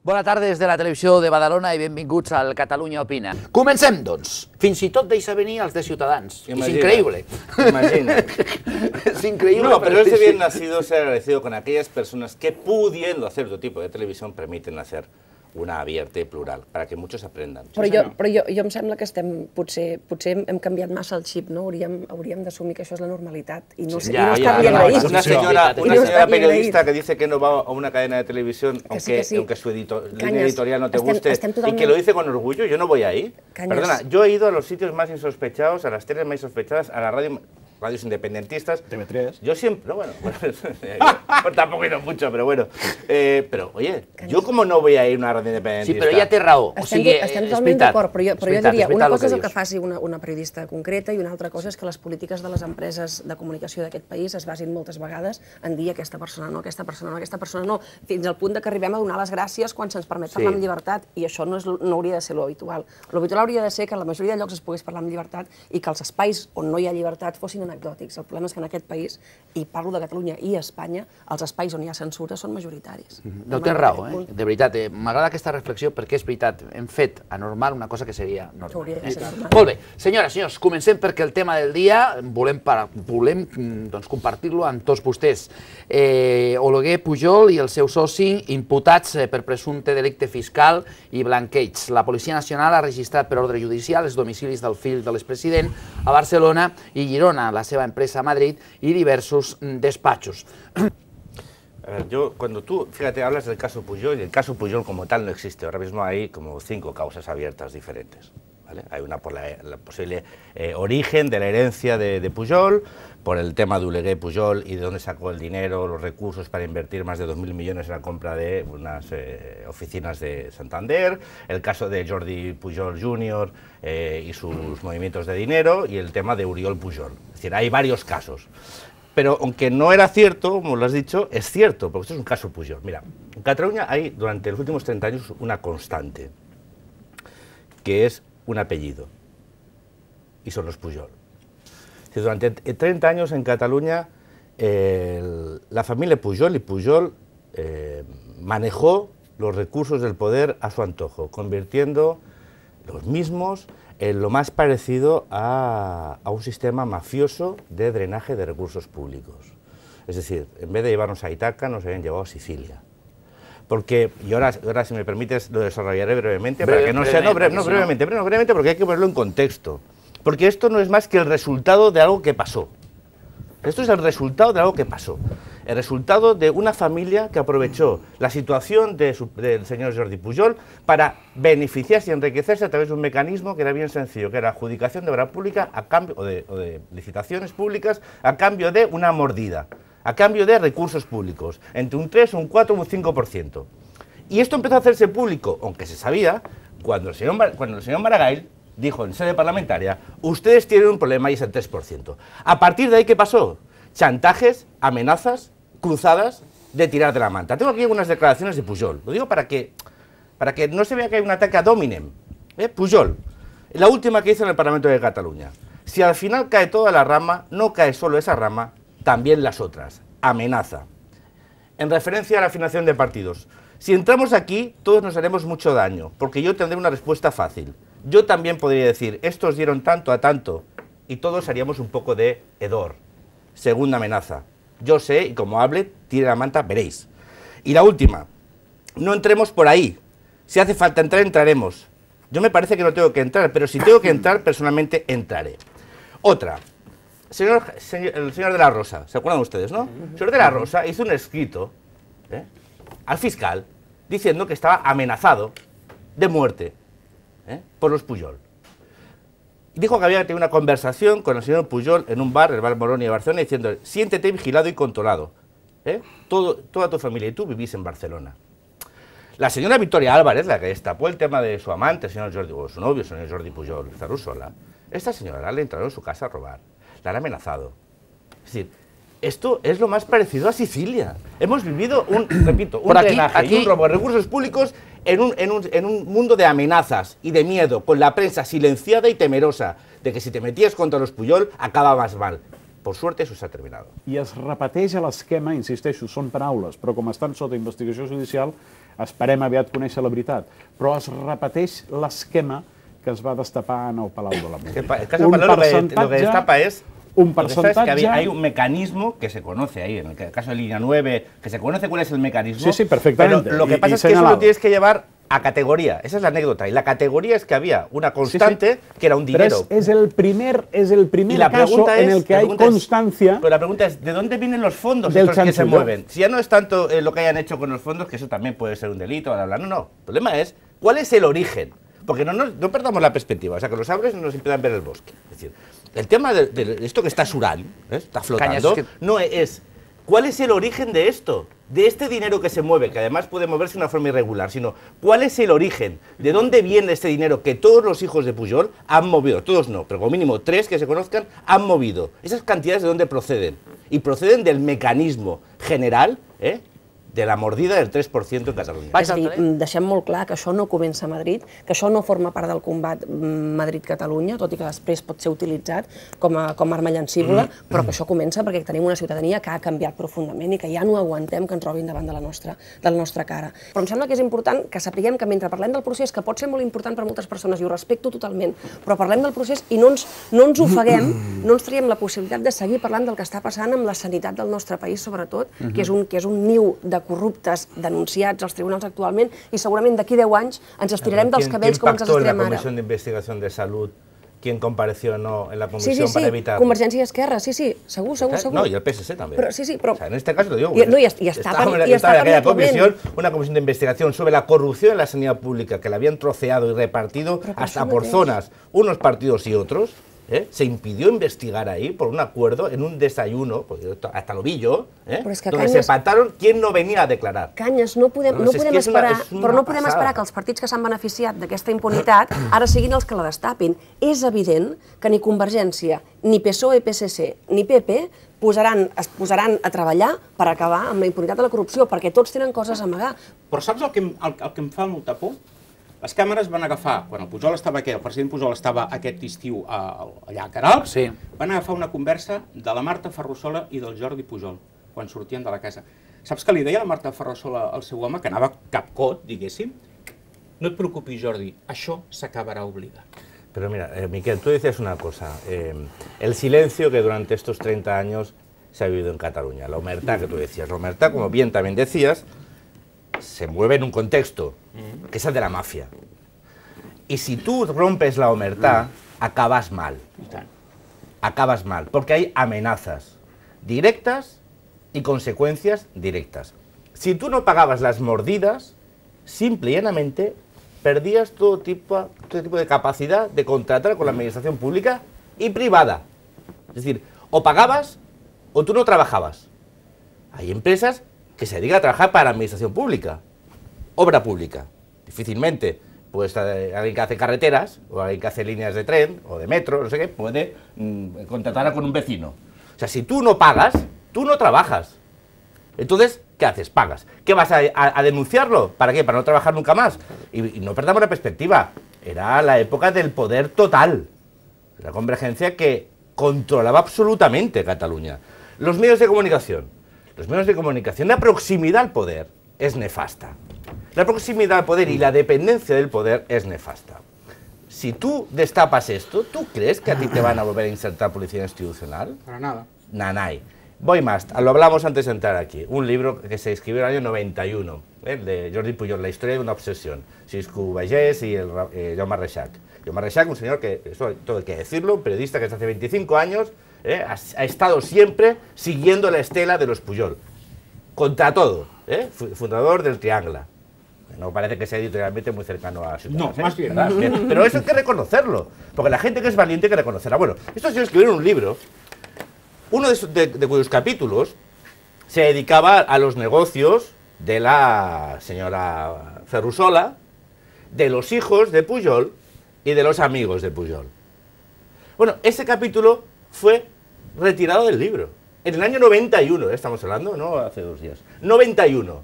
Bona tarda des de la televisió de Badalona i benvinguts al Catalunya Opina. Comencem, doncs. Fins i tot deixa venir els de Ciutadans. Imagina, es increíble. Imagina. Es increíble. No, pero ese bien nacido ser agradecido con aquellas personas que, pudiendo hacer otro tipo de televisión, permiten hacer una abierta i plural, para que muchos aprendan. Però jo em sembla que potser hem canviat massa el xip, no? Hauríem d'assumir que això és la normalitat i no estar bien ahí. Una señora periodista que dice que no va a una cadena de televisión, aunque su línea editorial no te guste, y que lo dice con orgullo, yo no voy ahí. Perdona, yo he ido a los sitios más insospechados, a las teles más insospechadas, a la radios independentistas. TV3. Yo siempre, bueno, tampoco he ido mucho, pero bueno. Pero, oye, yo como no voy a ir a una radio independentista... Sí, però ja té raó. Estem totalment d'acord, però jo diria, una cosa és el que faci una periodista concreta i una altra cosa és que les polítiques de les empreses de comunicació d'aquest país es basin moltes vegades en dir aquesta persona no, aquesta persona no, aquesta persona no, fins al punt que arribem a donar les gràcies quan se'ns permet parlar amb llibertat, i això no hauria de ser l'habitual. L'habitual hauria de ser que a la majoria de llocs es pogués parlar amb llibertat i que els espais on no hi ha llibertat fossin anecdòtics. El problema és que en aquest país, i parlo de Catalunya i Espanya, els espais on hi ha censura són majoritaris. No tens raó, de veritat. M'agrada aquesta reflexió perquè és veritat, hem fet anormal una cosa que seria normal. Molt bé, senyores, senyors, comencem perquè el tema del dia volem compartir-lo amb tots vostès. Oleguer Pujol i el seu soci imputats per presumpte delicte fiscal i blanqueig. La Policia Nacional ha registrat per ordre judicial els domicilis del fill de l'expresident a Barcelona i Girona, la seva empresa a Madrid y diversos despachos. A ver, cuando tú, fíjate, hablas del caso Pujol, y el caso Pujol como tal no existe. Ahora mismo hay como 5 causas abiertas diferentes. ¿Vale? Hay una por la posible origen de la herencia de Pujol, por el tema de Oleguer Pujol y de dónde sacó el dinero, los recursos para invertir más de 2.000 millones en la compra de unas oficinas de Santander, el caso de Jordi Pujol Jr. Y sus movimientos de dinero, y el tema de Oriol Pujol. Es decir, hay varios casos. Pero aunque no era cierto, como lo has dicho, es cierto, porque esto es un caso Pujol. Mira, en Cataluña hay durante los últimos 30 años una constante, que es un apellido, y son los Pujol. Durante 30 años en Cataluña la familia Pujol manejó los recursos del poder a su antojo, convirtiendo los mismos en lo más parecido a un sistema mafioso de drenaje de recursos públicos. Es decir, en vez de llevarnos a Ítaca, nos habían llevado a Sicilia. Porque, y ahora si me permites lo desarrollaré brevemente, para que no sea, brevemente, porque hay que ponerlo en contexto. Porque esto no es más que el resultado de algo que pasó. Esto es el resultado de algo que pasó. El resultado de una familia que aprovechó la situación del señor Jordi Pujol para beneficiarse y enriquecerse a través de un mecanismo que era bien sencillo, que era adjudicación de obra pública a cambio, o de licitaciones públicas a cambio de una mordida, a cambio de recursos públicos, entre un 3, un 4 o un 5%. Y esto empezó a hacerse público, aunque se sabía, cuando el señor Maragall dijo en sede parlamentaria: ustedes tienen un problema y es el 3%. A partir de ahí, ¿qué pasó? Chantajes, amenazas, cruzadas de tirar de la manta. Tengo aquí algunas declaraciones de Pujol. Lo digo para que no se vea que hay un ataque ad hominem. Pujol, la última que hizo en el Parlamento de Cataluña. Si al final cae toda la rama, no cae solo esa rama, también las otras. Amenaza. En referencia a la financiación de partidos. Si entramos aquí, todos nos haremos mucho daño, porque yo tendré una respuesta fácil. Yo también podría decir, estos dieron tanto a tanto, y todos haríamos un poco de hedor. Segunda amenaza. Yo sé, y como hable, tire la manta, veréis. Y la última, no entremos por ahí. Si hace falta entrar, entraremos. Yo me parece que no tengo que entrar, pero si tengo que entrar, personalmente entraré. Otra. El señor de la Rosa, ¿se acuerdan ustedes, no? El señor de la Rosa hizo un escrito al fiscal diciendo que estaba amenazado de muerte por los Pujol. Dijo que había tenido una conversación con el señor Pujol en un bar, el bar Moroni de Barcelona, diciendo: siéntete vigilado y controlado. Toda tu familia y tú vivís en Barcelona. La señora Victoria Álvarez, la que destapó el tema de su amante, el señor Jordi, o su novio, el señor Jordi Pujol, Ferrusola, esta señora le entraron en su casa a robar, la han amenazado. Es decir, esto es lo más parecido a Sicilia. Hemos vivido un drenaje y un robo de recursos públicos en un mundo de amenazas y de miedo, con la prensa silenciada y temerosa de que si te metías contra los Pujol acababas mal. por suerte eso s'ha terminado. I es repeteix l'esquema, insisteixo, són paraules, però com estan sota investigació judicial, esperem aviat conèixer la veritat, però es repeteix l'esquema que es va destapar en el Palau de la Música. El caso Palau lo que destapa es un porcentaje. Que hay un mecanismo que se conoce ahí, en el caso de Línea 9, que se conoce cuál es el mecanismo. Sí, perfectamente. Pero lo que pasa es que eso lo tienes que llevar a categoría. Esa es la anécdota. Y la categoría es que había una constante que era un dinero. Pero es el primer caso en el que hay constancia. Pero la pregunta es, ¿de dónde vienen los fondos estos que se mueven? Si ya no es tanto lo que hayan hecho con los fondos, que eso también puede ser un delito, bla, bla, no. El problema es, ¿cuál es el origen? Porque no perdamos la perspectiva, o sea, que los árboles no nos impidan ver el bosque. Es decir, el tema de esto que está surán, está flotando, no es cuál es el origen de esto, de este dinero que se mueve, que además puede moverse de una forma irregular, sino cuál es el origen, de dónde viene este dinero que todos los hijos de Pujol han movido, todos no, pero como mínimo 3 que se conozcan, han movido. Esas cantidades de dónde proceden, y proceden del mecanismo general, de la mordida del 3% en Catalunya. És a dir, deixem molt clar que això no comença a Madrid, que això no forma part del combat Madrid-Catalunya, tot i que després pot ser utilitzat com a arma llancívola, però que això comença perquè tenim una ciutadania que ha canviat profundament i que ja no aguantem que ens robin davant de la nostra cara. Però em sembla que és important que sapiguem que mentre parlem del procés, que pot ser molt important per moltes persones, i ho respecto totalment, però parlem del procés i no ens ofeguem, no ens traiem la possibilitat de seguir parlant del que està passant amb la sanitat del nostre país, sobretot, que és un niu de corruptes denunciats als tribunals actualment i segurament d'aquí 10 anys ens estirarem dels cabells com ens estirem ara. ¿Quién pactó en la Comisión de Investigación de Salud? ¿Quién compareció o no en la comisión para evitar? Convergència i Esquerra, sí, segur. No, y el PSC también. Pero, sí, pero... O sea, en este caso lo digo. Estaba en aquella comisión, una comisión de investigación sobre la corrupción en la sanidad pública, que la habían troceado y repartido hasta por zonas, unos partidos y otros. Se impidió investigar ahí por un acuerdo en un desayuno, hasta lo vi yo, donde se pactaron quién no venía a declarar. Canyes, no podem esperar que els partits que s'han beneficiat d'aquesta impunitat ara siguin els que la destapin. És evident que ni Convergència, ni PSOE, PSC, ni PP es posaran a treballar per acabar amb la impunitat de la corrupció, perquè tots tenen coses a amagar. Però saps el que em fa molta por? Les càmeres van agafar, quan el president Pujol estava aquest estiu allà a Queralbs, van agafar una conversa de la Marta Ferrusola i del Jordi Pujol, quan sortien de la casa. Saps què li deia la Marta Ferrusola al seu home, que anava capcot, diguéssim? No et preocupis, Jordi, això s'acabarà oblidant. Pero mira, Miquel, tú decías una cosa, el silencio que durante estos 30 años se ha vivido en Cataluña, la omertá que tú decías, la omertá, como bien también decías, se mueve en un contexto, que es el de la mafia. Y si tú rompes la omertá, acabas mal. Acabas mal, porque hay amenazas directas y consecuencias directas. Si tú no pagabas las mordidas, simple y llanamente perdías todo tipo de capacidad de contratar con la administración pública y privada. Es decir, o pagabas o tú no trabajabas. Hay empresas que se dedican a trabajar para la administración pública, obra pública. Difícilmente, pues alguien que hace carreteras, o alguien que hace líneas de tren, o de metro, no sé qué, puede contratar con un vecino. O sea, si tú no pagas, tú no trabajas. Entonces, ¿qué haces? Pagas. ¿Qué vas a denunciarlo? ¿Para qué? ¿Para no trabajar nunca más? Y no perdamos la perspectiva. Era la época del poder total. La Convergencia que controlaba absolutamente Cataluña. Los medios de comunicación. Los medios de comunicación, la proximidad al poder es nefasta. La proximidad al poder y la dependencia del poder es nefasta. Si tú destapas esto, ¿tú crees que a ti te van a volver a insertar policía institucional? Para nada. Nanay. Voy más, lo hablamos antes de entrar aquí. Un libro que se escribió en el año 91, de Jordi Pujol, La historia de una obsesión. Siscu Vallès y Jaume Reixac. Jaume Reixac, un señor que, eso todo hay que decirlo, un periodista que desde hace 25 años ha estado siempre siguiendo la estela de los Pujol. Contra todo, fundador del Triangla. No parece que sea editorialmente muy cercano a Ciudadanos. No, más bien. Pero eso hay que reconocerlo, porque la gente que es valiente hay que reconocerla. Bueno, estos señores escribieron un libro, uno de cuyos capítulos se dedicaba a los negocios de la señora Ferrusola, de los hijos de Pujol y de los amigos de Pujol. Bueno, ese capítulo fue retirado del libro. En el año 91, estamos hablando, no hace 2 días. 91.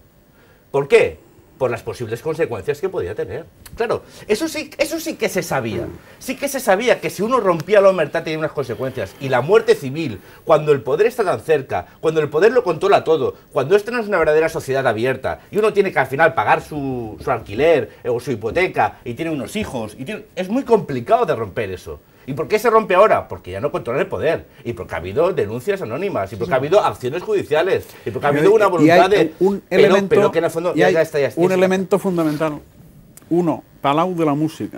¿Por qué? por las posibles consecuencias que podía tener. Claro, eso sí que se sabía. Sí que se sabía que si uno rompía la omertà tenía unas consecuencias. Y la muerte civil, cuando el poder está tan cerca, cuando el poder lo controla todo, cuando esto no es una verdadera sociedad abierta y uno tiene que al final pagar su alquiler o su hipoteca y tiene unos hijos, es muy complicado de romper eso. ¿Y por qué se rompe ahora? Porque ya no controla el poder, y porque ha habido denuncias anónimas, y porque ha habido acciones judiciales, y porque ha habido una voluntad de... pero que en el fondo ya está. Un elemento fundamental. Uno, Palau de la Música.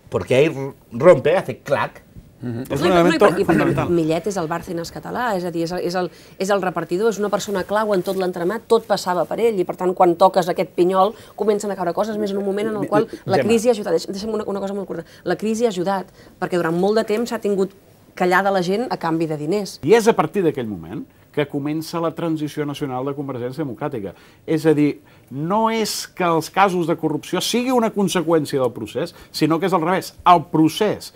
Porque ahí rompe, hace clac. És un element fundamental. Millet és el Bárcenas català, és a dir, és el repartidor, és una persona clau en tot l'entramat, tot passava per ell, i per tant, quan toques aquest pinyol, comencen a caure coses, més en un moment en el qual la crisi ha ajudat. Deixa'm una cosa molt curta. La crisi ha ajudat, perquè durant molt de temps s'ha tingut callada la gent a canvi de diners. I és a partir d'aquell moment que comença la transició nacional de Convergència Democràtica. És a dir, no és que els casos de corrupció sigui una conseqüència del procés, sinó que és al revés. El procés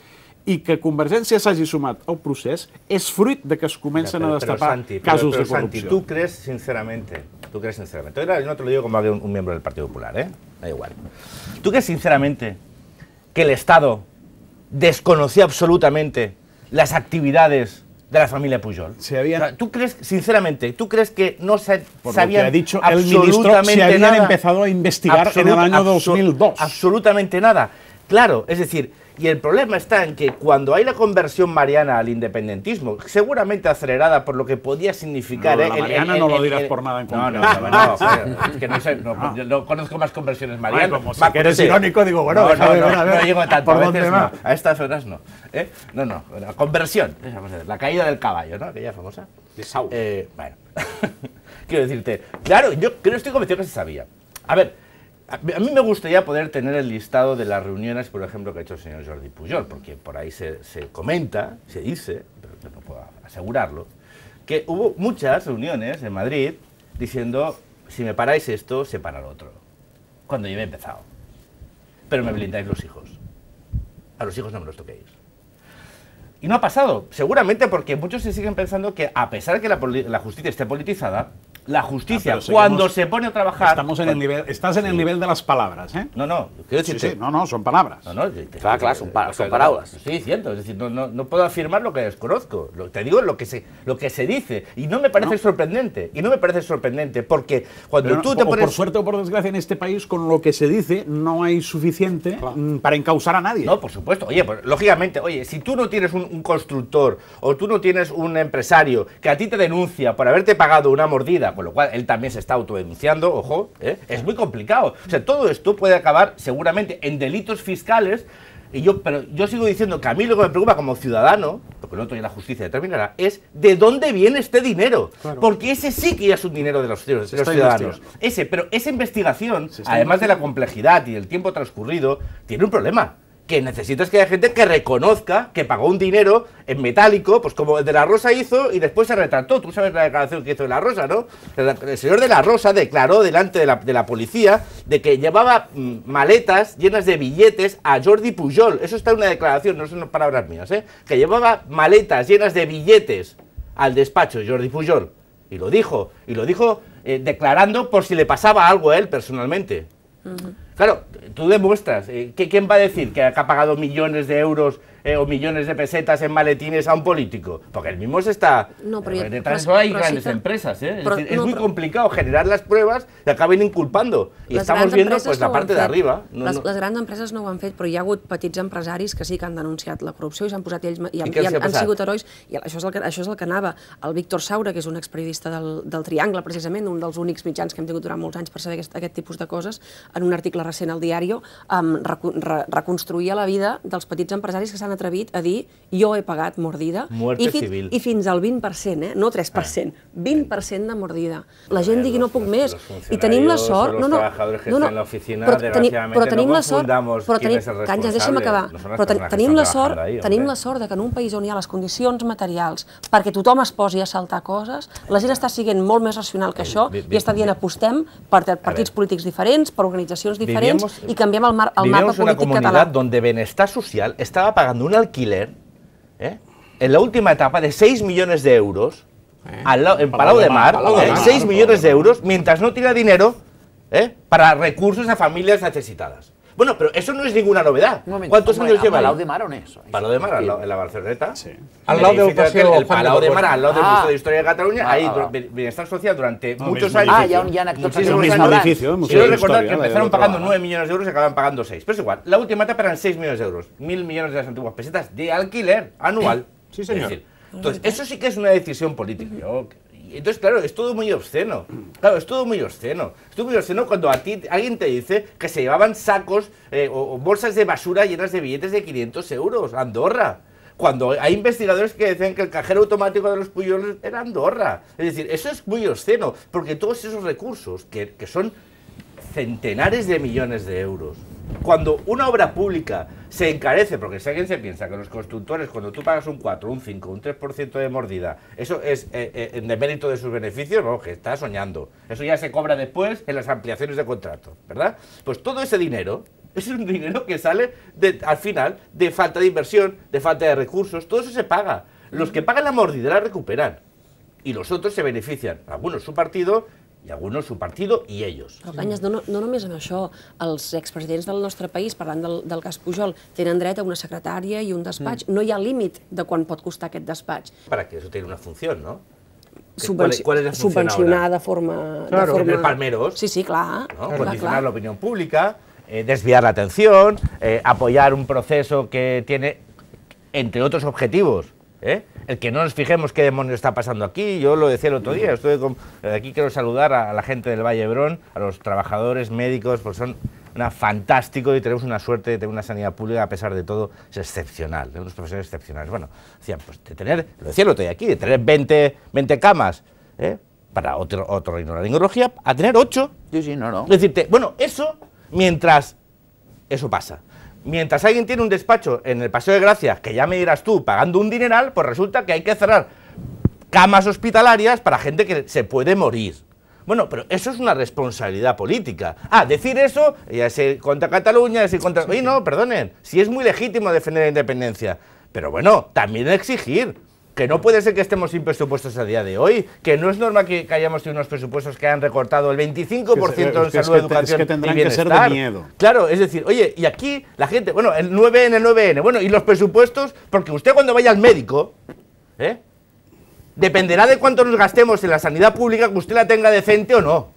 i que Convergència s'hagi sumat al procés és fruit de que es comencen a destapar casos de corrupció. Santi, ¿tú crees sinceramente? Ahora no te lo digo como un miembro del Partido Popular, da igual. ¿Tú crees sinceramente que el Estado desconocía absolutamente las actividades de la familia Pujol? ¿Tú crees, sinceramente, que no sabían absolutamente nada? Empezado a investigar en el año 2002. Absolutamente nada. Claro, es decir, y el problema está en que cuando hay la conversión mariana al independentismo, seguramente acelerada por lo que podía significar... No, la mariana no lo dirás por nada en concreto. No, es que no sé, no conozco más conversiones marianas. Como si eres irónico, digo, bueno, no llego tanto, a veces no, a estas horas no. No, la conversión, la caída del caballo, ¿no? Aquella famosa. De Sau. Bueno, quiero decirte, claro, yo estoy convencido que se sabía. A ver, a mí me gustaría poder tener el listado de las reuniones, por ejemplo, que ha hecho el señor Jordi Pujol, porque por ahí se comenta, se dice, pero yo no puedo asegurarlo, que hubo muchas reuniones en Madrid diciendo, si me paráis esto, se para lo otro, cuando yo he empezado. Pero me blindáis los hijos. A los hijos no me los toquéis. Y no ha pasado, seguramente porque muchos se siguen pensando que, a pesar de que la justicia esté politizada, la justicia, cuando se pone a trabajar... Estás en el nivel de las palabras, ¿eh? No, quiero decirte... Sí, no, son palabras. Claro, son palabras. Estoy diciendo, es decir, no puedo afirmar lo que desconozco, te digo lo que se dice, y no me parece sorprendente, porque cuando tú te pones... Por suerte o por desgracia, en este país, con lo que se dice, no hay suficiente para encausar a nadie. No, por supuesto, pues, lógicamente, si tú no tienes un constructor, o tú no tienes un empresario que a ti te denuncia por haberte pagado una mordida, con lo cual él también se está autodenunciando, ojo, es muy complicado. O sea, todo esto puede acabar seguramente en delitos fiscales, pero yo sigo diciendo que a mí lo que me preocupa como ciudadano, porque lo otro ya la justicia determinará, es de dónde viene este dinero. Claro. Porque ese sí que ya es un dinero de los ciudadanos. Pero esa investigación, además de la complejidad y el tiempo transcurrido, tiene un problema. Que necesitas que haya gente que reconozca que pagó un dinero en metálico, pues como el de la Rosa hizo y después se retrató. Tú sabes la declaración que hizo de la Rosa, ¿no? El señor de la Rosa declaró delante de la policía de que llevaba maletas llenas de billetes a Jordi Pujol. Eso está en una declaración, no son palabras mías, que llevaba maletas llenas de billetes al despacho de Jordi Pujol. Y lo dijo declarando por si le pasaba algo a él personalmente. Claro, tú demuestras, ¿quién va a decir que ha pagado millones de euros o millones de pesetas en maletines a un político? Porque él mismo se está... Detrás hay grandes empresas, es decir, es muy complicado generar las pruebas que acaben inculpando. I estamos viendo pues, la parte de arriba. Les grans empreses no ho han fet, però hi ha hagut petits empresaris que sí que han denunciat la corrupció i s'han posat ells i han sigut herois. I això és el que anava. El Víctor Saura, que és un experiodista del Triangle, precisament, un dels únics mitjans que hem tingut durant molts anys per saber aquest tipus de coses, en un article recent al Diario, reconstruïa la vida dels petits empresaris que s'han atrevit a dir jo he pagat mordida i fins al 20%, no 3%, 20% de mordida. La gent digui no puc més. I tenim la sort... Però tenim la sort... Canya, deixa'm acabar. Però tenim la sort que en un país on hi ha les condicions materials perquè tothom es posi a saltar coses, la gent està sent molt més racional que això i està dient apostem per partits polítics diferents, per organitzacions diferents i canviem el mapa polític català. Donde Bienestar Social estaba pagando un alquiler en la última etapa de 6 millones de euros en Palau de Mar, 6 millones de euros, mientras no tira dinero para recursos a familias necesitadas. Bueno, pero eso no es ninguna novedad. ¿Cuántos años lleva? Palau de Mar on és? Palau de Mar, en la Barceloneta. Sí. Al lado del paseo el Palau de Mar, al lado del Museo de Historia de Cataluña, ahí Bienestar Social durante muchos años. Ya on hi ha muchísimos el mismo edificio, Quiero recordar que empezaron pagando 9 millones de euros y acaban pagando 6. Pero es igual, la última etapa eran 6 millones de euros. 1.000 millones de las antiguas pesetas de alquiler anual. Sí, señor. Entonces, eso sí que es una decisión política. Entonces, claro, es todo muy obsceno. Claro, es todo muy obsceno. Es todo muy obsceno cuando a ti alguien te dice que se llevaban sacos o bolsas de basura llenas de billetes de 500 euros a Andorra. Cuando hay investigadores que dicen que el cajero automático de los Pujols era Andorra. Es decir, eso es muy obsceno, porque todos esos recursos, que son centenares de millones de euros, cuando una obra pública se encarece, porque si alguien se piensa que los constructores, cuando tú pagas un 4, un 5, un 3% de mordida, eso es de mérito de sus beneficios, no, que está soñando. Eso ya se cobra después en las ampliaciones de contrato, ¿verdad? Pues todo ese dinero es un dinero que sale, al final, de falta de inversión, de falta de recursos, todo eso se paga. Los que pagan la mordida la recuperan y los otros se benefician, algunos su partido i algunos su partido i ells. Però, Canyes, no només amb això, els expresidents del nostre país, parlant del cas Pujol, tenen dret a una secretària i un despatx. No hi ha límit de quan pot costar aquest despatx. Para que eso tiene una función, ¿no? ¿Cuál es la función subvencionar ahora? De forma... Claro, de forma... palmeros. Sí, claro. ¿No? Condicionar la opinión pública, desviar la atención, apoyar un proceso que tiene, entre otros objetivos, el que no nos fijemos qué demonios está pasando aquí. Yo lo decía el otro día, aquí quiero saludar a la gente del Valle d'Hebron, a los trabajadores médicos, porque son fantástico y tenemos una suerte de tener una sanidad pública, a pesar de todo, es excepcional, de unos profesores excepcionales. Bueno, decían, pues de tener, lo decía el otro día aquí, de tener 20 camas para otro reino de la limnología, a tener 8. Sí, no. Es decirte, bueno, eso, mientras eso pasa. Mientras alguien tiene un despacho en el Paseo de Gracia, que ya me dirás tú, pagando un dineral, pues resulta que hay que cerrar camas hospitalarias para gente que se puede morir. Bueno, pero eso es una responsabilidad política. Decir eso, ya es contra Cataluña, es contra... Oye, no, perdonen, sí es muy legítimo defender la independencia, pero bueno, también exigir. Que no puede ser que estemos sin presupuestos a día de hoy, que no es normal que hayamos tenido unos presupuestos que han recortado el 25% en salud, educación y bienestar. Que ser de miedo. Claro, es decir, oye, y aquí la gente, bueno, el 9N, bueno, y los presupuestos, porque usted cuando vaya al médico, dependerá de cuánto nos gastemos en la sanidad pública, que usted la tenga decente o no.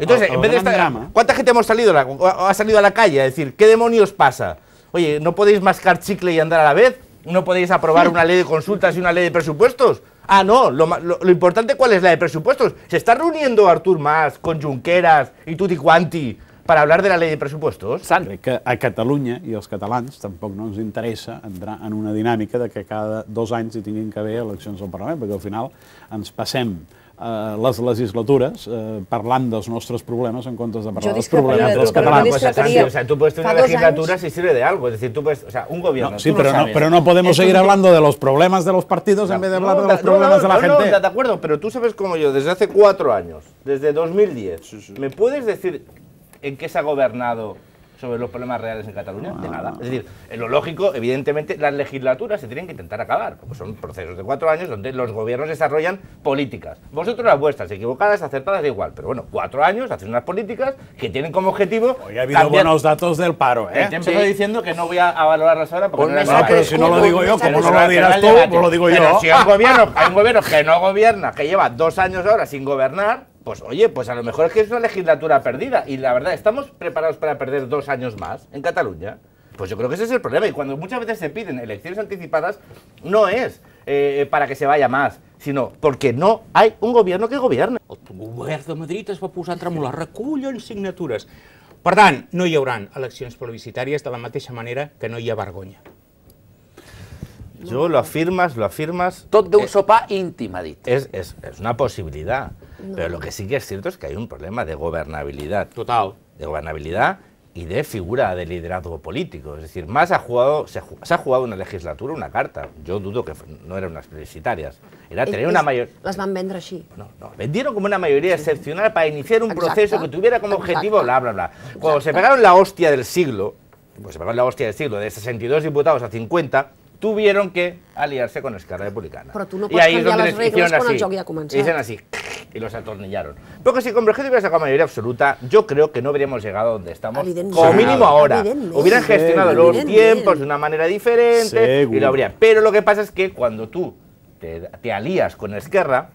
Entonces, en vez de estar, ¿cuánta gente ha salido a la calle a decir, qué demonios pasa? Oye, ¿no podéis mascar chicle y andar a la vez? ¿No podéis aprobar una ley de consultas y una ley de presupuestos? No, lo importante, ¿cuál es la de presupuestos? ¿Se está reuniendo Artur Mas con Junqueras y Tutti Quanti para hablar de la ley de presupuestos? Crec que a Catalunya i als catalans tampoc no ens interessa entrar en una dinàmica de que cada 2 anys hi tinguin que haver eleccions al Parlament, perquè al final ens passem les legislatures parlant dels nostres problemes en comptes de parlar dels problemes dels catalans. O sea, tú puedes tener una legislatura si sirve de algo, es decir, tú puedes, o sea, un gobierno... Sí, pero no podemos seguir hablando de los problemas de los partidos en vez de hablar de los problemas de la gente. No, de acuerdo, pero tú sabes como yo, desde hace 4 años, desde 2010, ¿me puedes decir en qué se ha gobernado sobre los problemas reales en Cataluña? De nada. Es decir, en lo lógico, evidentemente, las legislaturas se tienen que intentar acabar, porque son procesos de 4 años donde los gobiernos desarrollan políticas. Vosotros las vuestras, equivocadas, acertadas, da igual, pero bueno, 4 años, hacen unas políticas que tienen como objetivo... Hoy ha habido buenos datos del paro, Te empezó diciendo que no voy a valorarlas ahora porque pero si no lo digo yo, como no lo dirás tú, pues lo digo yo. Pero si hay un gobierno que no gobierna, que lleva 2 años ahora sin gobernar, pues oye, pues a lo mejor es que es una legislatura perdida. Y la verdad, ¿estamos preparados para perder 2 años más en Cataluña? Pues yo creo que ese es el problema. Y cuando muchas veces se piden elecciones anticipadas, no es para que se vaya más, sinó perquè no hay un gobierno que gobierne. El govern de Madrid es va posar a tremolar, recullen signatures. Per tant, no hi haurà eleccions plebiscitàries de la mateixa manera que no hi ha vergonya. Yo lo afirmas... Tot d'un sopar íntim, ha dit. Es una posibilidad, pero lo que sí que es cierto es que hay un problema de gobernabilidad. Total. De gobernabilidad y de figura de liderazgo político. Es decir, Mas se ha jugado una legislatura, una carta. Yo dudo que no eran unas plebiscitarias. Era tener una mayoría... Las van vendre així. No, vendieron como una mayoría excepcional para iniciar un proceso que tuviera como objetivo bla, bla, bla. Cuando se pegaron la hostia del siglo, de 62 diputados a 50, tuvieron que aliarse con Esquerra Republicana. Però tu no pots canviar les regles quan el joc ja ha començat. Y dicen así, y los atornillaron. Porque si Convergencia hubiera sacado mayoría absoluta, yo creo que no habríamos llegado donde estamos, como mínimo ahora. Hubieran gestionado los tiempos de una manera diferente y lo habría. Pero lo que pasa es que cuando tú te alías con Esquerra,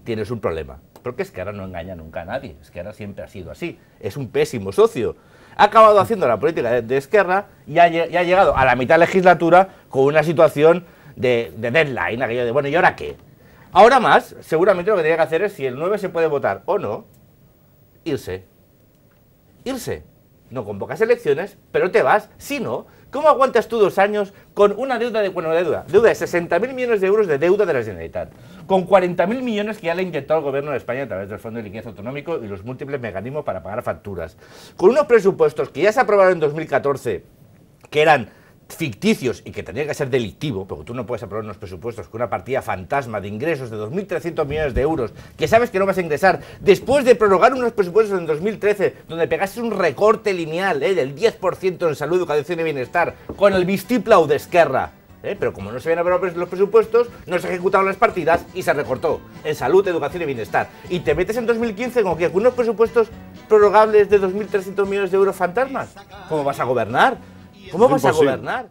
tienes un problema. Porque Esquerra no engaña nunca a nadie. Esquerra siempre ha sido así. Es un pésimo socio. Ha acabado haciendo la política de Esquerra y ha llegado a la mitad de la legislatura con una situación de deadline, aquello de, bueno, ¿y ahora qué? Ahora más, seguramente lo que tiene que hacer es, si el 9 se puede votar o no, irse. Irse. No convocas elecciones, pero te vas. Si no, ¿cómo aguantas tú 2 años con una deuda de 60.000 millones de euros de deuda de la Generalitat? Con 40.000 millones que ya le ha inyectado el gobierno de España a través del Fondo de Liquidez Autonómico y los múltiples mecanismos para pagar facturas. Con unos presupuestos que ya se aprobaron en 2014, que eran ficticios y que tendría que ser delictivo, porque tú no puedes aprobar unos presupuestos con una partida fantasma de ingresos de 2.300 millones de euros, que sabes que no vas a ingresar, después de prorrogar unos presupuestos en 2013, donde pegaste un recorte lineal del 10% en salud, educación y bienestar, con el vistiplau de Esquerra. Pero como no se habían aprobado los presupuestos, no se ejecutaron las partidas y se recortó en salud, educación y bienestar. Y te metes en 2015 con unos presupuestos prorrogables de 2.300 millones de euros fantasmas. ¿Cómo vas a gobernar? ¿Cómo vas a gobernar?